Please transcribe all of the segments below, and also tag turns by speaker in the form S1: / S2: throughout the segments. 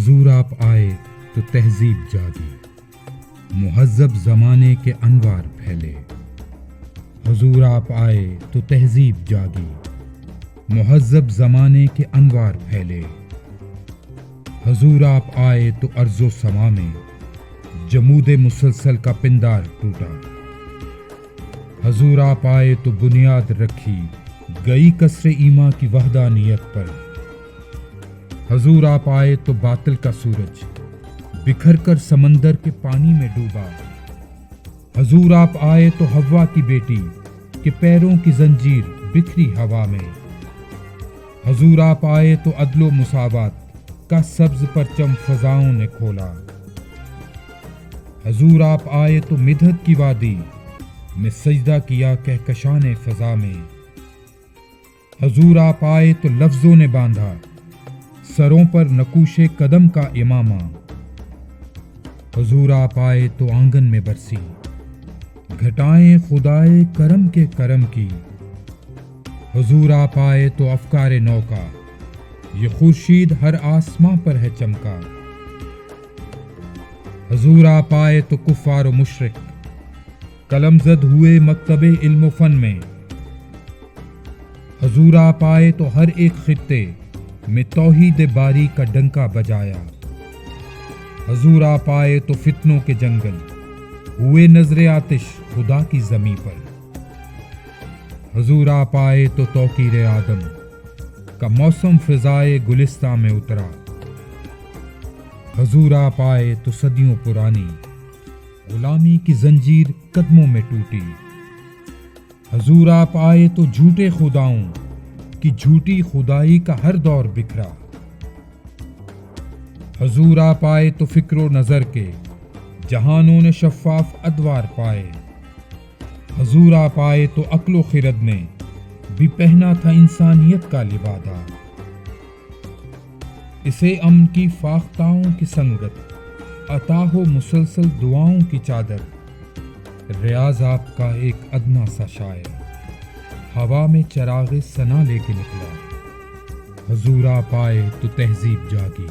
S1: حضور آپ آئے تو تہذیب جاگی، مہذب زمانے کے انوار پھیلے۔ حضور آپ آئے تو تہذیب جاگی، مہذب زمانے کے انوار پھیلے۔ حضور آپ آئے تو ارض و سما میں جمود مسلسل کا پندار ٹوٹا۔ حضور آپ آئے تو بنیاد رکھی گئی کسر ایمان کی وحدانیت پر۔ حضور آپ آئے تو باطل کا سورج بکھر کر سمندر کے پانی میں ڈوبا۔ حضور آپ آئے تو حوا کی بیٹی کے پیروں کی زنجیر بکھری ہوا میں۔ حضور آپ آئے تو عدل و مساوات کا سبز پرچم فضاؤں نے کھولا۔ حضور آپ آئے تو مدحت کی وادی میں سجدہ کیا کہکشان فضا میں۔ حضور آپ آئے تو لفظوں نے باندھا سروں پر نقوش قدم کا امامہ۔ حضور آپ آئے تو آنگن میں برسی گھٹائیں خدائے کرم کے کرم کی۔ حضور آپ آئے تو افکار نو کا یہ خورشید ہر آسماں پر ہے چمکا۔ حضور آپ آئے تو کفار و مشرک قلم زد ہوئے مکتب علم و فن میں۔ حضور آپ آئے تو ہر ایک خطے میں توحید باری کا ڈنکا بجایا۔ حضور آپ آئے تو فتنوں کے جنگل ہوئے نظر آتش خدا کی زمیں پر۔ حضور آپ آئے تو توقیر آدم کا موسم فضائے گلستاں میں اترا۔ حضور آپ آئے تو صدیوں پرانی غلامی کی زنجیر قدموں میں ٹوٹی۔ حضور آپ آئے تو جھوٹے خداؤں کی جھوٹی خدائی کا ہر دور بکھرا۔ حضور آپ آئے تو فکر و نظر کے جہانوں نے شفاف ادوار پائے۔ حضور آپ آئے تو عقل و خرد نے بھی پہنا تھا انسانیت کا لبادہ۔ اسے امن کی فاختاؤں کی سنگت عطا ہو مسلسل دعاؤں کی چادر۔ ریاض آپ کا ایک ادنا سا شاعر ہوا میں چراغ ثنا لے کے نکلا۔ حضور آپ آئے تو تہذیب جاگی،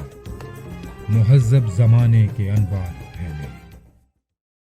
S1: مہذب زمانے کے انوار